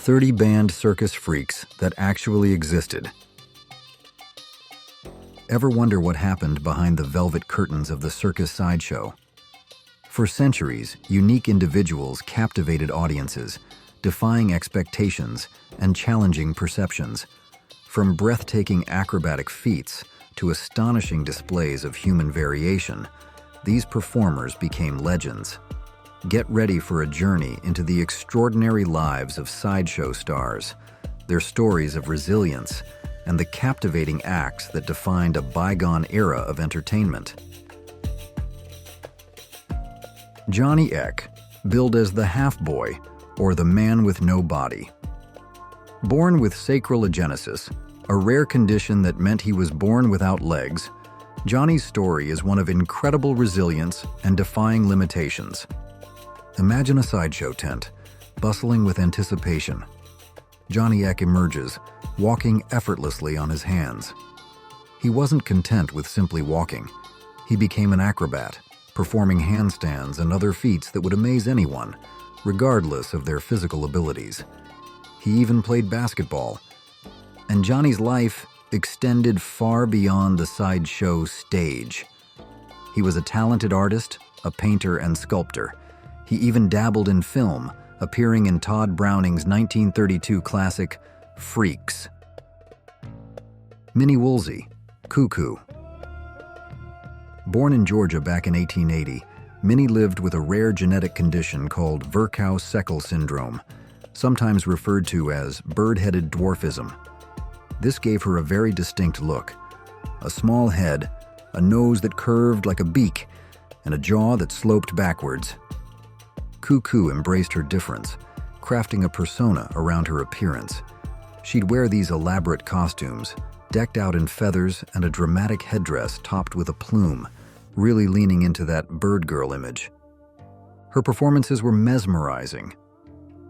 30 banned circus freaks that actually existed. Ever wonder what happened behind the velvet curtains of the circus sideshow? For centuries, unique individuals captivated audiences, defying expectations and challenging perceptions. From breathtaking acrobatic feats to astonishing displays of human variation, these performers became legends. Get ready for a journey into the extraordinary lives of sideshow stars, their stories of resilience, and the captivating acts that defined a bygone era of entertainment. Johnny Eck, billed as the half-boy, or the man with no body. Born with sacral agenesis, a rare condition that meant he was born without legs, Johnny's story is one of incredible resilience and defying limitations. Imagine a sideshow tent, bustling with anticipation. Johnny Eck emerges, walking effortlessly on his hands. He wasn't content with simply walking. He became an acrobat, performing handstands and other feats that would amaze anyone, regardless of their physical abilities. He even played basketball. And Johnny's life extended far beyond the sideshow stage. He was a talented artist, a painter and sculptor. He even dabbled in film, appearing in Todd Browning's 1932 classic, Freaks. Minnie Woolsey, Koo Koo. Born in Georgia back in 1880, Minnie lived with a rare genetic condition called Virchow-Seckel syndrome, sometimes referred to as bird-headed dwarfism. This gave her a very distinct look: a small head, a nose that curved like a beak, and a jaw that sloped backwards. Koo Koo embraced her difference, crafting a persona around her appearance. She'd wear these elaborate costumes, decked out in feathers and a dramatic headdress topped with a plume, really leaning into that bird girl image. Her performances were mesmerizing.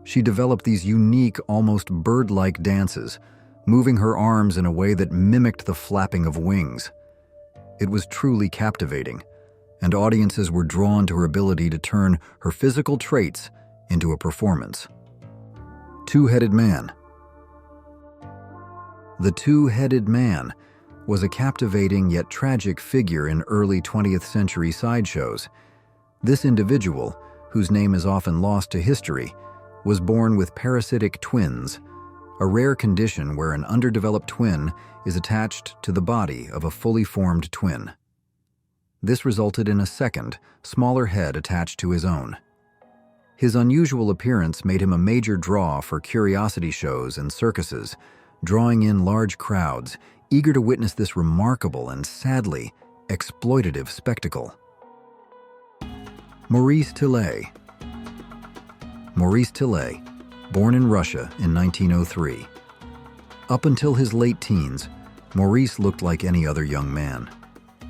She developed these unique, almost bird-like dances, moving her arms in a way that mimicked the flapping of wings. It was truly captivating, and audiences were drawn to her ability to turn her physical traits into a performance. Two-Headed Man. The Two-Headed Man was a captivating yet tragic figure in early 20th century sideshows. This individual, whose name is often lost to history, was born with parasitic twins, a rare condition where an underdeveloped twin is attached to the body of a fully formed twin. This resulted in a second, smaller head attached to his own. His unusual appearance made him a major draw for curiosity shows and circuses, drawing in large crowds, eager to witness this remarkable and, sadly, exploitative spectacle. Maurice Tillet. Maurice Tillet, born in Russia in 1903. Up until his late teens, Maurice looked like any other young man.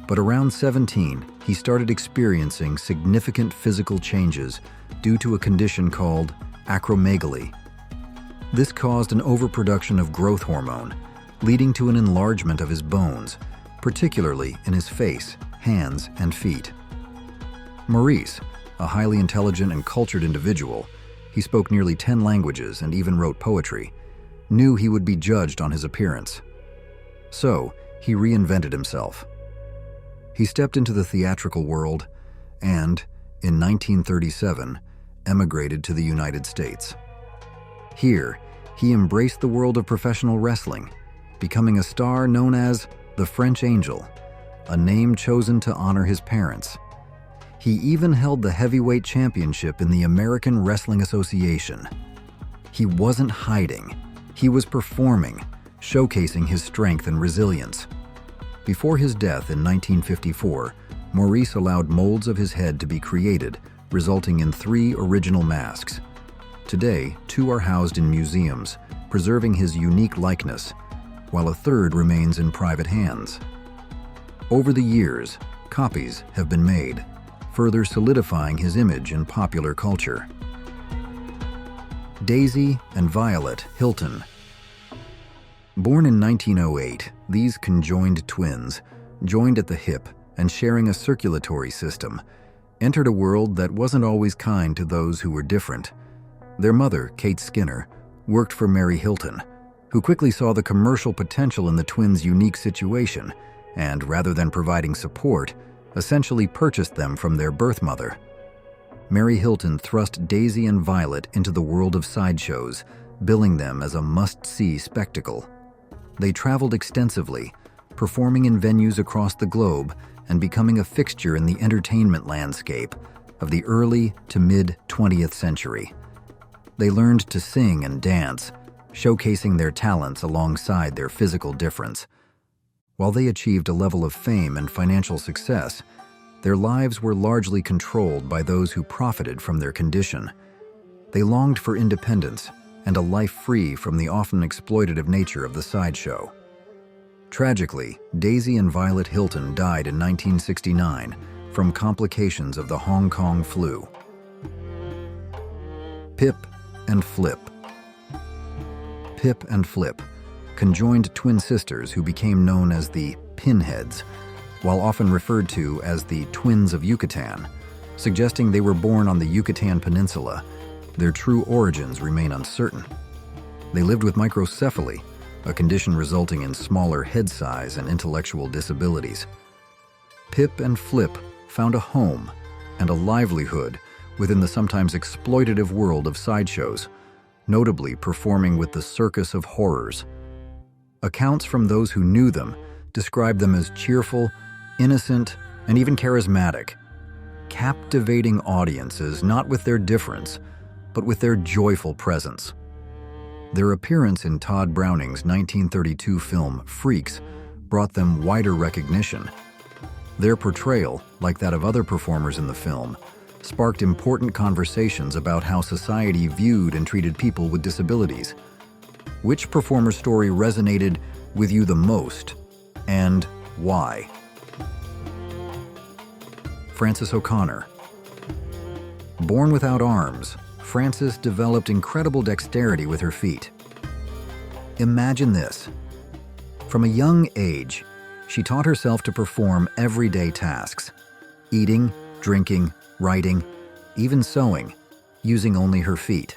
But around 17, he started experiencing significant physical changes due to a condition called acromegaly. This caused an overproduction of growth hormone, leading to an enlargement of his bones, particularly in his face, hands, and feet. Maurice, a highly intelligent and cultured individual, he spoke nearly 10 languages and even wrote poetry, knew he would be judged on his appearance. So, he reinvented himself. He stepped into the theatrical world and, in 1937, emigrated to the United States. Here, he embraced the world of professional wrestling, becoming a star known as the French Angel, a name chosen to honor his parents. He even held the heavyweight championship in the American Wrestling Association. He wasn't hiding. He was performing, showcasing his strength and resilience. Before his death in 1954, Maurice allowed molds of his head to be created, resulting in 3 original masks. Today, 2 are housed in museums, preserving his unique likeness, while a 3rd remains in private hands. Over the years, copies have been made, further solidifying his image in popular culture. Daisy and Violet Hilton. Born in 1908, these conjoined twins, joined at the hip and sharing a circulatory system, entered a world that wasn't always kind to those who were different. Their mother, Kate Skinner, worked for Mary Hilton, who quickly saw the commercial potential in the twins' unique situation and, rather than providing support, essentially purchased them from their birth mother. Mary Hilton thrust Daisy and Violet into the world of sideshows, billing them as a must-see spectacle. They traveled extensively, performing in venues across the globe and becoming a fixture in the entertainment landscape of the early to mid-20th century. They learned to sing and dance, showcasing their talents alongside their physical difference. While they achieved a level of fame and financial success, their lives were largely controlled by those who profited from their condition. They longed for independence and a life free from the often exploitative nature of the sideshow. Tragically, Daisy and Violet Hilton died in 1969 from complications of the Hong Kong flu. Pip and Flip. Pip and Flip, conjoined twin sisters who became known as the Pinheads, while often referred to as the Twins of Yucatan, suggesting they were born on the Yucatan Peninsula. Their true origins remain uncertain. They lived with microcephaly, a condition resulting in smaller head size and intellectual disabilities. Pip and Flip found a home and a livelihood within the sometimes exploitative world of sideshows, notably performing with the Circus of Horrors. Accounts from those who knew them describe them as cheerful, innocent, and even charismatic, captivating audiences not with their difference, but with their joyful presence. Their appearance in Todd Browning's 1932 film Freaks brought them wider recognition. Their portrayal, like that of other performers in the film, sparked important conversations about how society viewed and treated people with disabilities. Which performer's story resonated with you the most, and why? Frances O'Connor. Born without arms, Frances developed incredible dexterity with her feet. Imagine this. From a young age, she taught herself to perform everyday tasks: eating, drinking, writing, even sewing, using only her feet.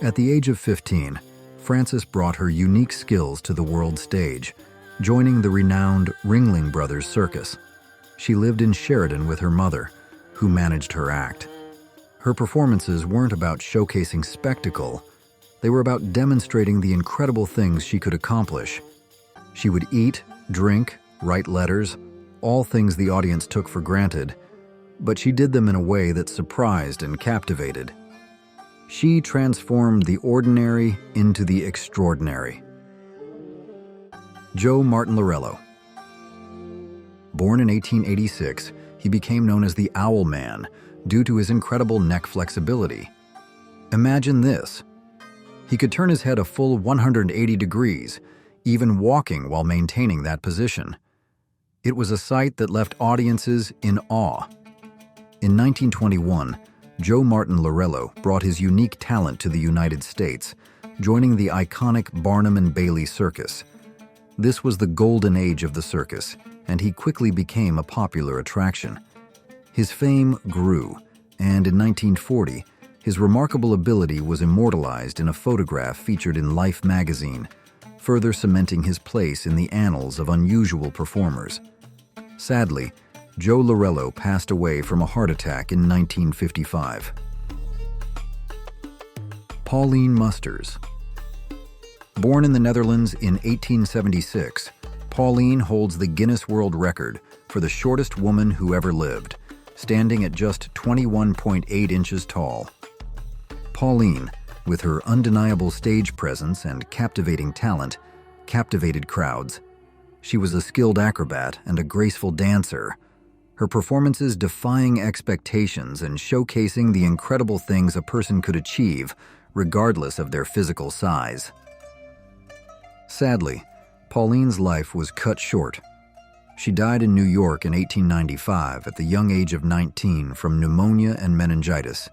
At the age of 15, Frances brought her unique skills to the world stage, joining the renowned Ringling Brothers Circus. She lived in Sheridan with her mother, who managed her act. Her performances weren't about showcasing spectacle. They were about demonstrating the incredible things she could accomplish. She would eat, drink, write letters, all things the audience took for granted, but she did them in a way that surprised and captivated. She transformed the ordinary into the extraordinary. Joe Martin Lorello. Born in 1886, he became known as the Owl Man due to his incredible neck flexibility. Imagine this. He could turn his head a full 180 degrees, even walking while maintaining that position. It was a sight that left audiences in awe. In 1921, Joe Martin Lorello brought his unique talent to the United States, joining the iconic Barnum and Bailey Circus. This was the golden age of the circus, and he quickly became a popular attraction. His fame grew, and in 1940, his remarkable ability was immortalized in a photograph featured in Life magazine, further cementing his place in the annals of unusual performers. Sadly, Joe Lorello passed away from a heart attack in 1955. Pauline Musters. Born in the Netherlands in 1876, Pauline holds the Guinness World Record for the shortest woman who ever lived, standing at just 21.8 inches tall. Pauline, with her undeniable stage presence and captivating talent, captivated crowds. She was a skilled acrobat and a graceful dancer, her performances defying expectations and showcasing the incredible things a person could achieve regardless of their physical size. Sadly, Pauline's life was cut short. She died in New York in 1895 at the young age of 19 from pneumonia and meningitis.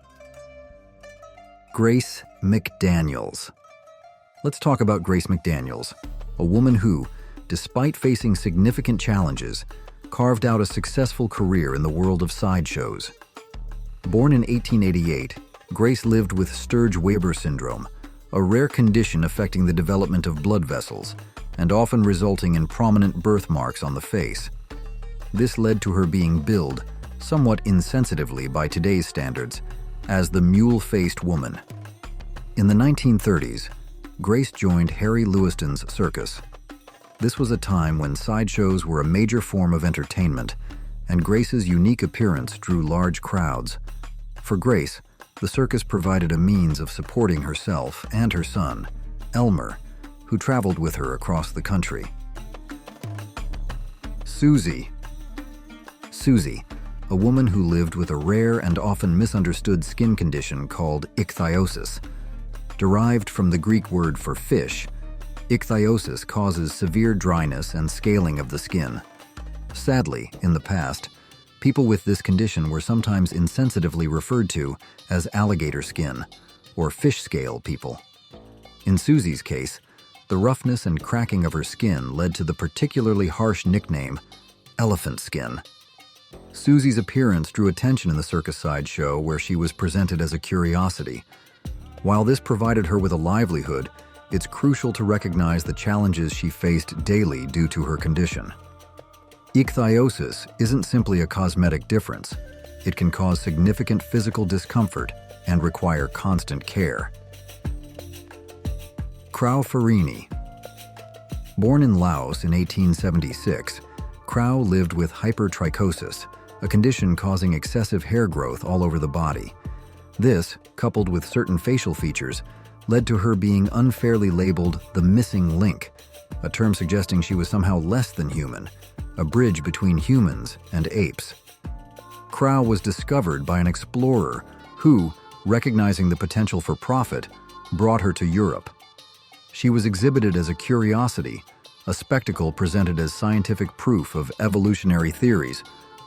Grace McDaniels. Let's talk about Grace McDaniels, a woman who, despite facing significant challenges, carved out a successful career in the world of sideshows. Born in 1888, Grace lived with Sturge-Weber syndrome, a rare condition affecting the development of blood vessels and often resulting in prominent birthmarks on the face. This led to her being billed, somewhat insensitively by today's standards, as the mule-faced woman. In the 1930s, Grace joined Harry Lewiston's Circus. This was a time when sideshows were a major form of entertainment, and Grace's unique appearance drew large crowds. For Grace, the circus provided a means of supporting herself and her son, Elmer, who traveled with her across the country. Suzie. Suzie, a woman who lived with a rare and often misunderstood skin condition called ichthyosis. Derived from the Greek word for fish, ichthyosis causes severe dryness and scaling of the skin. Sadly, in the past, people with this condition were sometimes insensitively referred to as alligator skin or fish scale people. In Suzie's case, the roughness and cracking of her skin led to the particularly harsh nickname, elephant skin. Suzie's appearance drew attention in the circus sideshow where she was presented as a curiosity. While this provided her with a livelihood, it's crucial to recognize the challenges she faced daily due to her condition. Ichthyosis isn't simply a cosmetic difference. It can cause significant physical discomfort and require constant care. Krao Farini. Born in Laos in 1876, Krao lived with hypertrichosis, a condition causing excessive hair growth all over the body. This, coupled with certain facial features, led to her being unfairly labeled the missing link, a term suggesting she was somehow less than human, a bridge between humans and apes. Krao was discovered by an explorer who, recognizing the potential for profit, brought her to Europe. She was exhibited as a curiosity, a spectacle presented as scientific proof of evolutionary theories,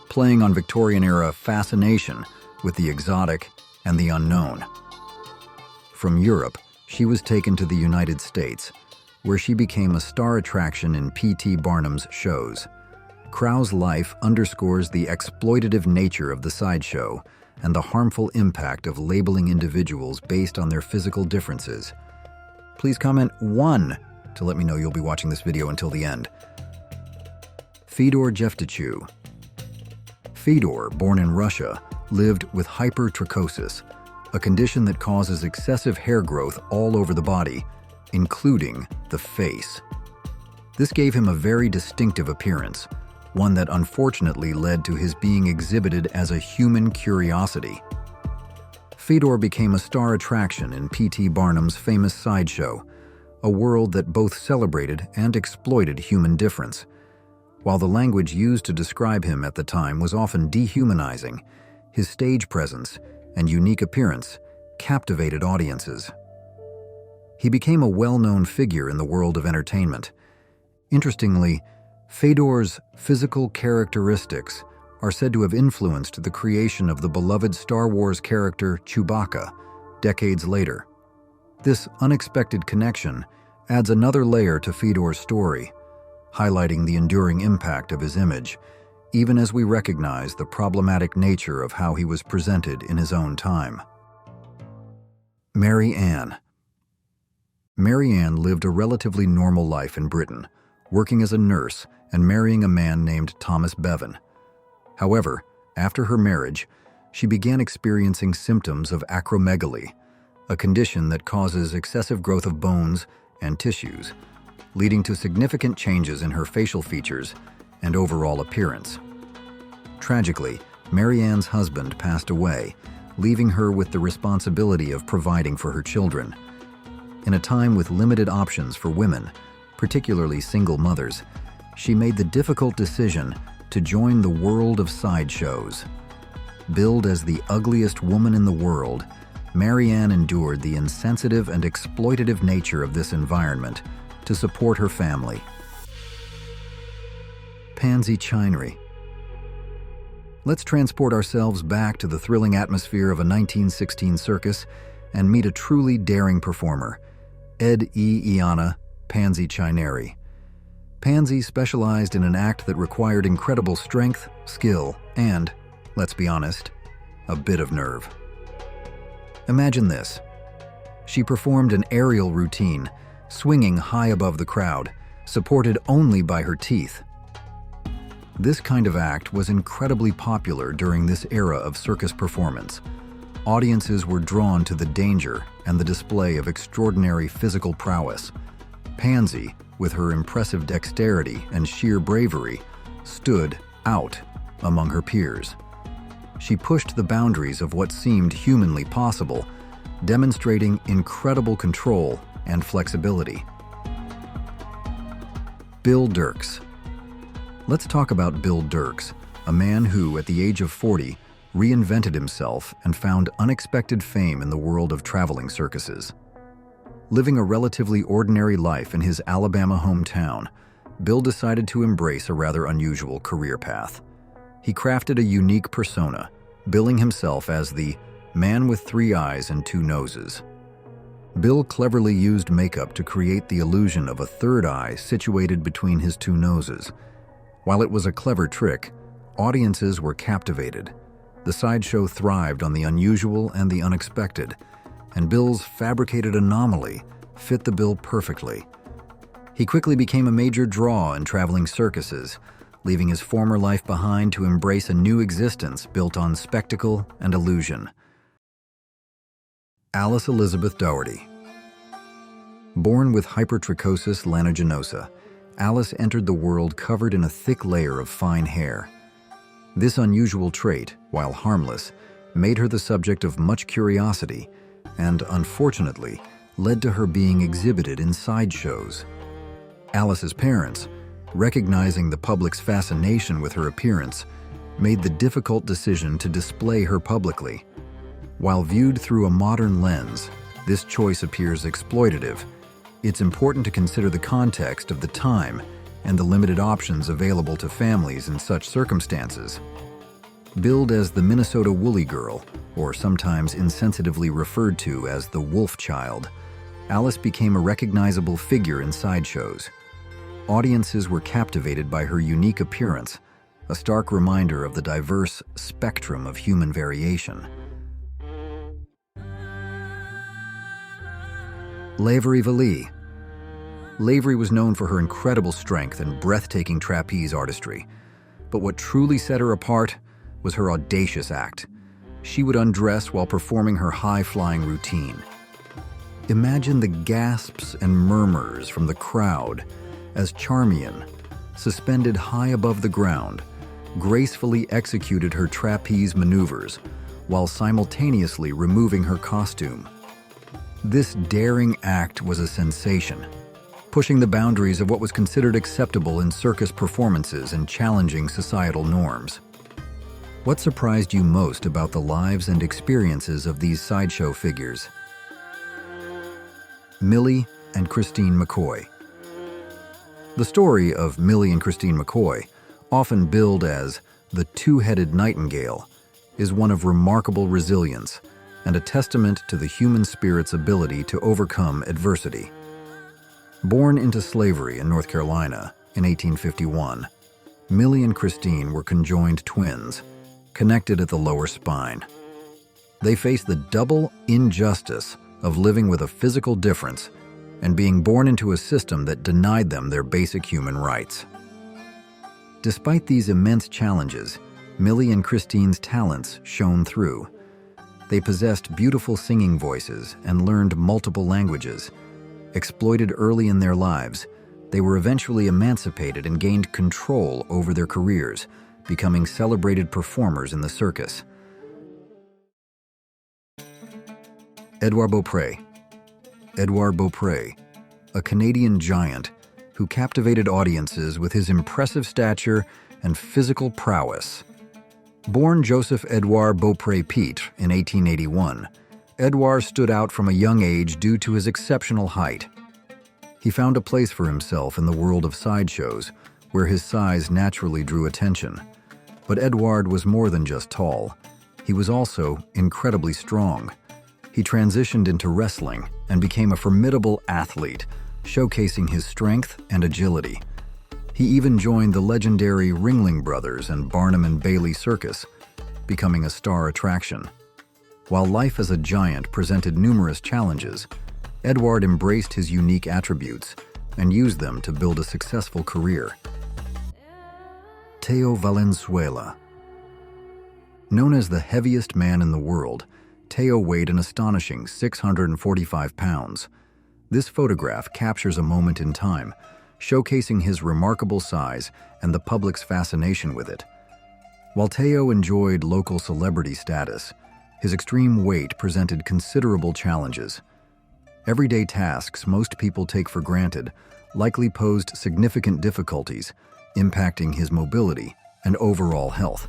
playing on Victorian-era fascination with the exotic and the unknown. From Europe, she was taken to the United States, where she became a star attraction in P.T. Barnum's shows. Krao's life underscores the exploitative nature of the sideshow and the harmful impact of labeling individuals based on their physical differences. Please comment 1 to let me know you'll be watching this video until the end. Fedor Jeftichew. Fedor, born in Russia, lived with hypertrichosis, a condition that causes excessive hair growth all over the body, including the face. This gave him a very distinctive appearance, one that unfortunately led to his being exhibited as a human curiosity. Fedor became a star attraction in P.T. Barnum's famous sideshow, a world that both celebrated and exploited human difference. While the language used to describe him at the time was often dehumanizing, his stage presence and unique appearance captivated audiences. He became a well-known figure in the world of entertainment. Interestingly, Fedor's physical characteristics are said to have influenced the creation of the beloved Star Wars character Chewbacca decades later. This unexpected connection adds another layer to Fedor's story, highlighting the enduring impact of his image, even as we recognize the problematic nature of how he was presented in his own time. Mary Ann. Mary Ann lived a relatively normal life in Britain, working as a nurse and marrying a man named Thomas Bevan. However, after her marriage, she began experiencing symptoms of acromegaly, a condition that causes excessive growth of bones and tissues, leading to significant changes in her facial features and overall appearance. Tragically, Mary Ann's husband passed away, leaving her with the responsibility of providing for her children. In a time with limited options for women, particularly single mothers, she made the difficult decision to join the world of sideshows. Billed as the ugliest woman in the world, Mary Ann endured the insensitive and exploitative nature of this environment to support her family. Pansy Chinery. Let's transport ourselves back to the thrilling atmosphere of a 1916 circus and meet a truly daring performer, Ed E. Iana, Pansy Chinery. Pansy specialized in an act that required incredible strength, skill, and, let's be honest, a bit of nerve. Imagine this. She performed an aerial routine, swinging high above the crowd, supported only by her teeth. This kind of act was incredibly popular during this era of circus performance. Audiences were drawn to the danger and the display of extraordinary physical prowess. Pansy, with her impressive dexterity and sheer bravery, stood out among her peers. She pushed the boundaries of what seemed humanly possible, demonstrating incredible control and flexibility. Bill Durks. Let's talk about Bill Durks, a man who, at the age of 40, reinvented himself and found unexpected fame in the world of traveling circuses. Living a relatively ordinary life in his Alabama hometown, Bill decided to embrace a rather unusual career path. He crafted a unique persona, billing himself as the man with 3 eyes and 2 noses. Bill cleverly used makeup to create the illusion of a 3rd eye situated between his 2 noses. While it was a clever trick, audiences were captivated. The sideshow thrived on the unusual and the unexpected, and Bill's fabricated anomaly fit the bill perfectly. He quickly became a major draw in traveling circuses, leaving his former life behind to embrace a new existence built on spectacle and illusion. Alice Elizabeth Doherty. Born with hypertrichosis lanuginosa, Alice entered the world covered in a thick layer of fine hair. This unusual trait, while harmless, made her the subject of much curiosity and, unfortunately, led to her being exhibited in sideshows. Alice's parents, recognizing the public's fascination with her appearance, made the difficult decision to display her publicly. While viewed through a modern lens, this choice appears exploitative. It's important to consider the context of the time and the limited options available to families in such circumstances. Billed as the Minnesota Woolly Girl, or sometimes insensitively referred to as the Wolf Child, Alice became a recognizable figure in sideshows. Audiences were captivated by her unique appearance, a stark reminder of the diverse spectrum of human variation. Laverie Valee. Laverie was known for her incredible strength and breathtaking trapeze artistry, but what truly set her apart was her audacious act. She would undress while performing her high-flying routine. Imagine the gasps and murmurs from the crowd as Charmian, suspended high above the ground, gracefully executed her trapeze maneuvers while simultaneously removing her costume. This daring act was a sensation, pushing the boundaries of what was considered acceptable in circus performances and challenging societal norms. What surprised you most about the lives and experiences of these sideshow figures? Millie and Christine McCoy. The story of Millie and Christine McCoy, often billed as the two-headed nightingale, is one of remarkable resilience and a testament to the human spirit's ability to overcome adversity. Born into slavery in North Carolina in 1851, Millie and Christine were conjoined twins, connected at the lower spine. They faced the double injustice of living with a physical difference and being born into a system that denied them their basic human rights. Despite these immense challenges, Millie and Christine's talents shone through. They possessed beautiful singing voices and learned multiple languages. Exploited early in their lives, they were eventually emancipated and gained control over their careers, becoming celebrated performers in the circus. Édouard Beaupré. Édouard Beaupré, a Canadian giant who captivated audiences with his impressive stature and physical prowess. Born Joseph Édouard Beaupré Pitre in 1881, Édouard stood out from a young age due to his exceptional height. He found a place for himself in the world of sideshows, where his size naturally drew attention. But Édouard was more than just tall. He was also incredibly strong. He transitioned into wrestling and became a formidable athlete, showcasing his strength and agility. He even joined the legendary Ringling Brothers and Barnum and Bailey Circus, becoming a star attraction. While life as a giant presented numerous challenges, Édouard embraced his unique attributes and used them to build a successful career. Teo Valenzuela. Known as the heaviest man in the world, Teo weighed an astonishing 645 pounds. This photograph captures a moment in time, showcasing his remarkable size and the public's fascination with it. While Teo enjoyed local celebrity status, his extreme weight presented considerable challenges. Everyday tasks most people take for granted likely posed significant difficulties, impacting his mobility and overall health.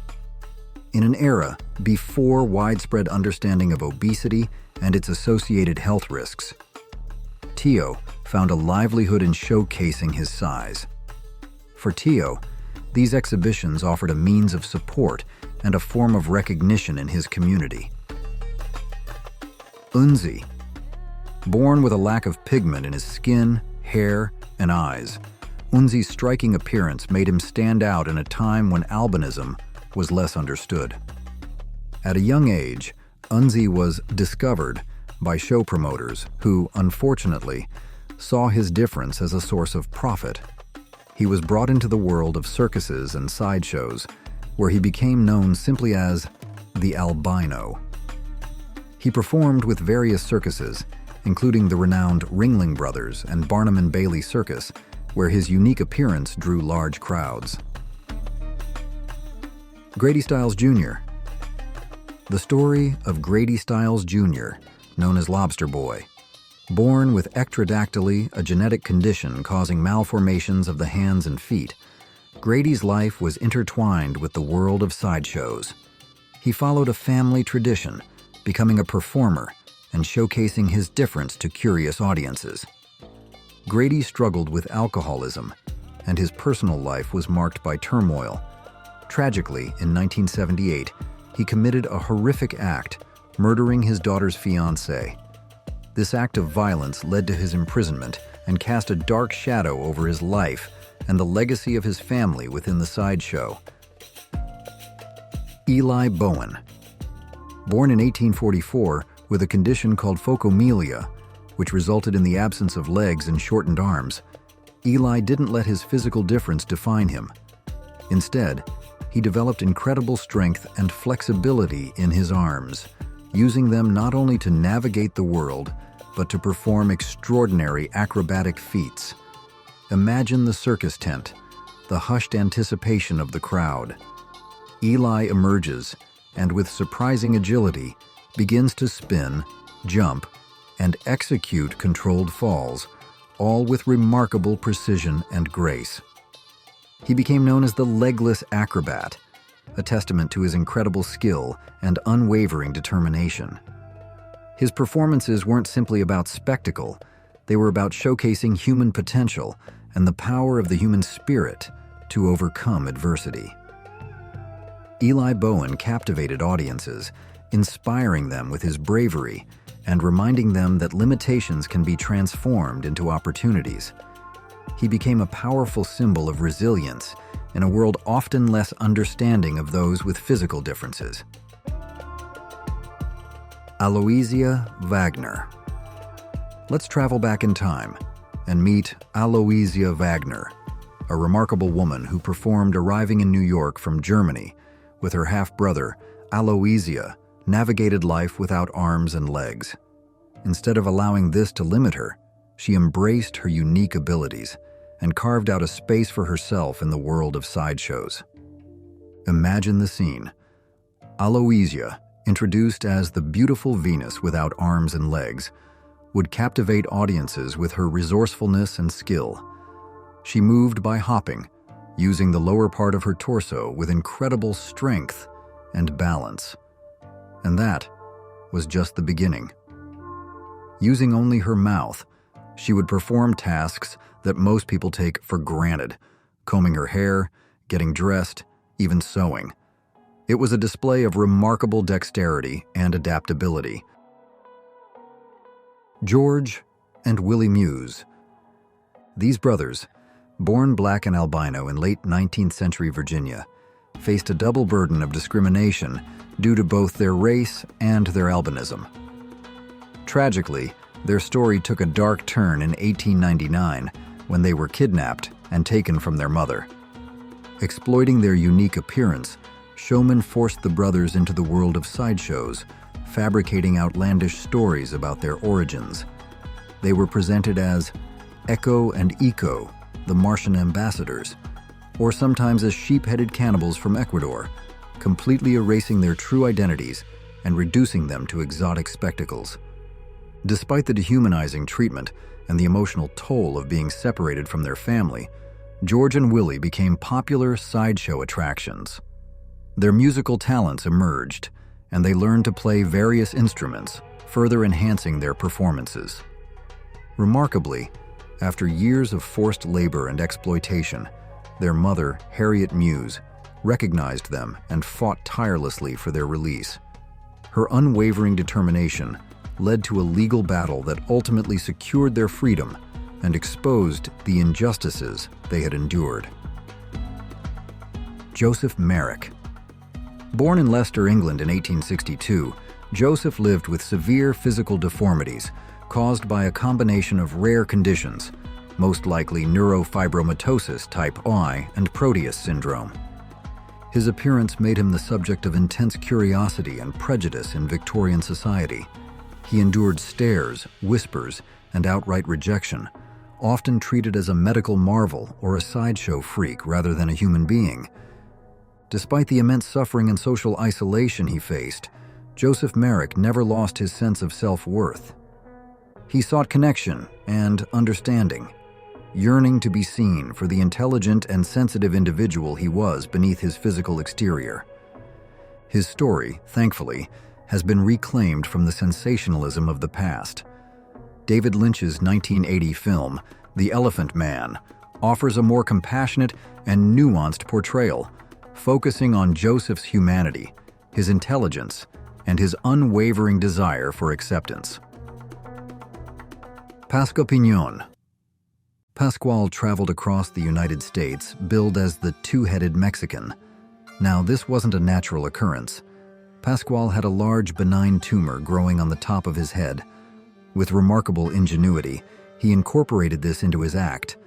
In an era before widespread understanding of obesity and its associated health risks, Teo found a livelihood in showcasing his size. For Teo, these exhibitions offered a means of support and a form of recognition in his community. Unzi. Born with a lack of pigment in his skin, hair, and eyes, Unzi's striking appearance made him stand out in a time when albinism was less understood. At a young age, Unzi was discovered by show promoters who, unfortunately, saw his difference as a source of profit. He was brought into the world of circuses and sideshows, where he became known simply as the albino. He performed with various circuses, including the renowned Ringling Brothers and Barnum and Bailey Circus, where his unique appearance drew large crowds. Grady Styles Jr. The story of Grady Styles Jr., known as Lobster Boy. Born with ectrodactyly, a genetic condition causing malformations of the hands and feet, Grady's life was intertwined with the world of sideshows. He followed a family tradition, becoming a performer and showcasing his difference to curious audiences. Grady struggled with alcoholism, and his personal life was marked by turmoil. Tragically, in 1978, he committed a horrific act, murdering his daughter's fiancé. This act of violence led to his imprisonment and cast a dark shadow over his life and the legacy of his family within the sideshow. Eli Bowen. Born in 1844 with a condition called phocomelia, which resulted in the absence of legs and shortened arms, Eli didn't let his physical difference define him. Instead, he developed incredible strength and flexibility in his arms, using them not only to navigate the world, but to perform extraordinary acrobatic feats. Imagine the circus tent, the hushed anticipation of the crowd. Eli emerges, and with surprising agility, begins to spin, jump, and execute controlled falls, all with remarkable precision and grace. He became known as the Legless Acrobat, a testament to his incredible skill and unwavering determination. His performances weren't simply about spectacle, they were about showcasing human potential and the power of the human spirit to overcome adversity. Eli Bowen captivated audiences, inspiring them with his bravery and reminding them that limitations can be transformed into opportunities. He became a powerful symbol of resilience in a world often less understanding of those with physical differences. Aloisia Wagner. Let's travel back in time and meet Aloisia Wagner, a remarkable woman who performed arriving in New York from Germany with her half-brother. Aloisia navigated life without arms and legs. Instead of allowing this to limit her, she embraced her unique abilities and carved out a space for herself in the world of sideshows. Imagine the scene. Aloisia, introduced as the beautiful Venus without arms and legs, would captivate audiences with her resourcefulness and skill. She moved by hopping, using the lower part of her torso with incredible strength and balance. And that was just the beginning. Using only her mouth, she would perform tasks that most people take for granted, combing her hair, getting dressed, even sewing. It was a display of remarkable dexterity and adaptability. George and Willie Muse. These brothers, born black and albino in late 19th century Virginia, faced a double burden of discrimination due to both their race and their albinism. Tragically, their story took a dark turn in 1899 when they were kidnapped and taken from their mother. Exploiting their unique appearance, showmen forced the brothers into the world of sideshows, fabricating outlandish stories about their origins. They were presented as Echo and Eco, the Martian ambassadors, or sometimes as sheep-headed cannibals from Ecuador, completely erasing their true identities and reducing them to exotic spectacles. Despite the dehumanizing treatment and the emotional toll of being separated from their family, George and Willie became popular sideshow attractions. Their musical talents emerged, and they learned to play various instruments, further enhancing their performances. Remarkably, after years of forced labor and exploitation, their mother, Harriet Muse, recognized them and fought tirelessly for their release. Her unwavering determination led to a legal battle that ultimately secured their freedom and exposed the injustices they had endured. Joseph Merrick. Born in Leicester, England in 1862, Joseph lived with severe physical deformities caused by a combination of rare conditions, most likely neurofibromatosis type I and Proteus syndrome. His appearance made him the subject of intense curiosity and prejudice in Victorian society. He endured stares, whispers, and outright rejection, often treated as a medical marvel or a sideshow freak rather than a human being. Despite the immense suffering and social isolation he faced, Joseph Merrick never lost his sense of self-worth. He sought connection and understanding, yearning to be seen for the intelligent and sensitive individual he was beneath his physical exterior. His story, thankfully, has been reclaimed from the sensationalism of the past. David Lynch's 1980 film, The Elephant Man, offers a more compassionate and nuanced portrayal, focusing on Joseph's humanity, his intelligence, and his unwavering desire for acceptance. Pasqual Piñón. Pasqual traveled across the United States, billed as the two-headed Mexican. Now, this wasn't a natural occurrence. Pasqual had a large benign tumor growing on the top of his head. With remarkable ingenuity, he incorporated this into his act,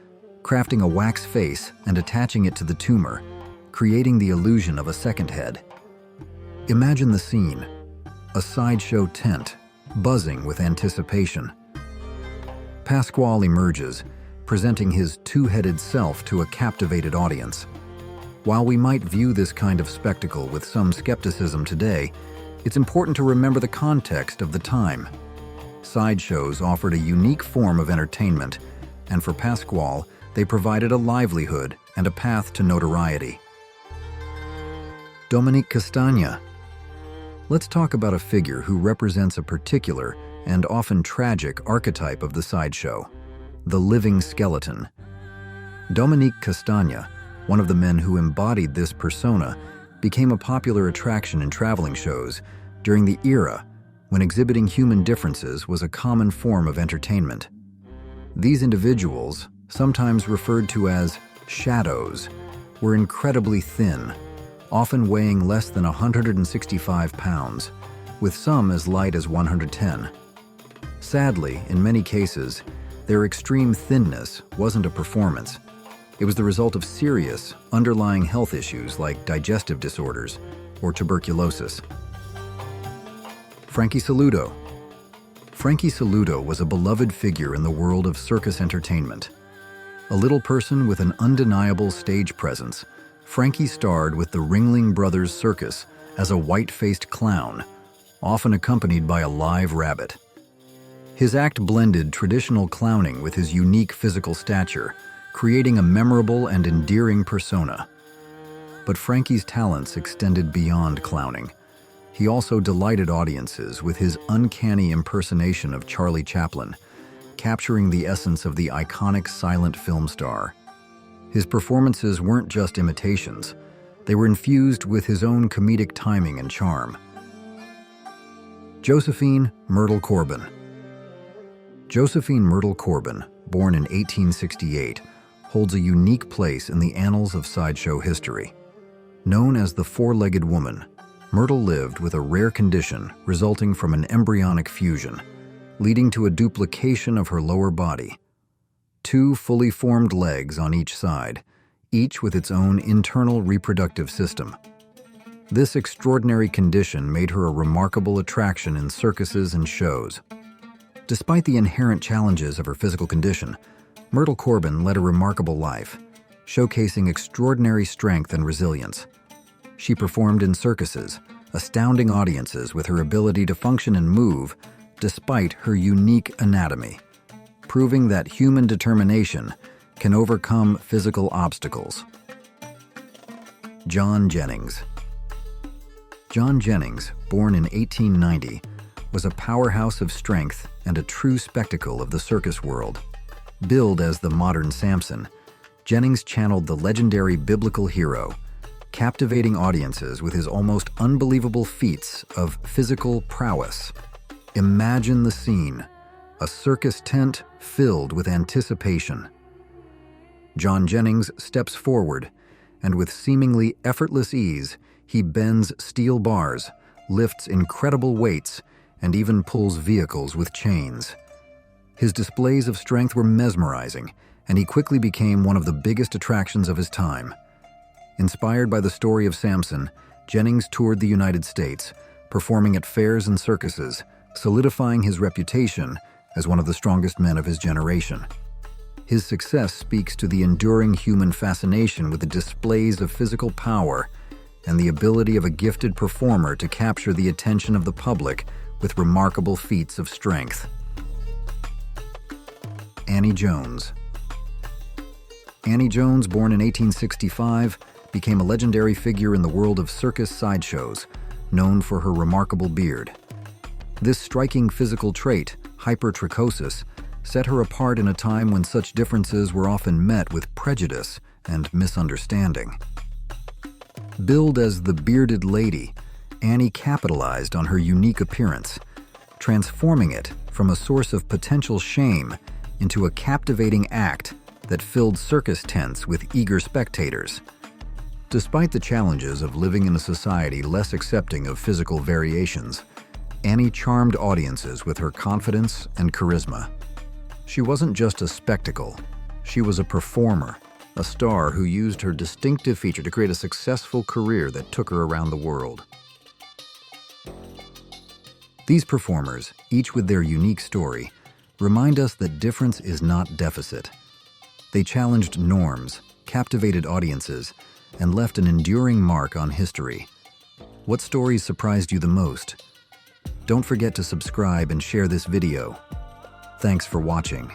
crafting a wax face and attaching it to the tumor, creating the illusion of a second head. Imagine the scene: a sideshow tent, buzzing with anticipation. Pasqual emerges, presenting his two-headed self to a captivated audience. While we might view this kind of spectacle with some skepticism today, it's important to remember the context of the time. Sideshows offered a unique form of entertainment, and for Pasqual, they provided a livelihood and a path to notoriety. Dominique Castagna. Let's talk about a figure who represents a particular and often tragic archetype of the sideshow: the living skeleton. Dominique Castagna, one of the men who embodied this persona, became a popular attraction in traveling shows during the era when exhibiting human differences was a common form of entertainment. These individuals, sometimes referred to as shadows, were incredibly thin, often weighing less than 165 pounds, with some as light as 110. Sadly, in many cases, their extreme thinness wasn't a performance. It was the result of serious, underlying health issues like digestive disorders or tuberculosis. Frankie Saluto. Frankie Saluto was a beloved figure in the world of circus entertainment. A little person with an undeniable stage presence, Frankie starred with the Ringling Brothers Circus as a white-faced clown, often accompanied by a live rabbit. His act blended traditional clowning with his unique physical stature, creating a memorable and endearing persona. But Frankie's talents extended beyond clowning. He also delighted audiences with his uncanny impersonation of Charlie Chaplin, capturing the essence of the iconic silent film star. His performances weren't just imitations. They were infused with his own comedic timing and charm. Josephine Myrtle Corbin. Josephine Myrtle Corbin, born in 1868, holds a unique place in the annals of sideshow history. Known as the four-legged woman, Myrtle lived with a rare condition resulting from an embryonic fusion, leading to a duplication of her lower body. 2 fully formed legs on each side, each with its own internal reproductive system. This extraordinary condition made her a remarkable attraction in circuses and shows. Despite the inherent challenges of her physical condition, Myrtle Corbin led a remarkable life, showcasing extraordinary strength and resilience. She performed in circuses, astounding audiences with her ability to function and move despite her unique anatomy, proving that human determination can overcome physical obstacles. John Jennings. John Jennings, born in 1890, was a powerhouse of strength and a true spectacle of the circus world. Billed as the modern Samson, Jennings channeled the legendary biblical hero, captivating audiences with his almost unbelievable feats of physical prowess. Imagine the scene, a circus tent filled with anticipation. John Jennings steps forward, and with seemingly effortless ease, he bends steel bars, lifts incredible weights, and even pulls vehicles with chains. His displays of strength were mesmerizing, and he quickly became one of the biggest attractions of his time. Inspired by the story of Samson, Jennings toured the United States, performing at fairs and circuses, solidifying his reputation as one of the strongest men of his generation. His success speaks to the enduring human fascination with the displays of physical power and the ability of a gifted performer to capture the attention of the public with remarkable feats of strength. Annie Jones. Annie Jones, born in 1865, became a legendary figure in the world of circus sideshows, known for her remarkable beard. This striking physical trait, hypertrichosis, set her apart in a time when such differences were often met with prejudice and misunderstanding. Billed as the bearded lady, Annie capitalized on her unique appearance, transforming it from a source of potential shame into a captivating act that filled circus tents with eager spectators. Despite the challenges of living in a society less accepting of physical variations, Annie charmed audiences with her confidence and charisma. She wasn't just a spectacle, she was a performer, a star who used her distinctive feature to create a successful career that took her around the world. These performers, each with their unique story, remind us that difference is not deficit. They challenged norms, captivated audiences, and left an enduring mark on history. What stories surprised you the most? Don't forget to subscribe and share this video. Thanks for watching.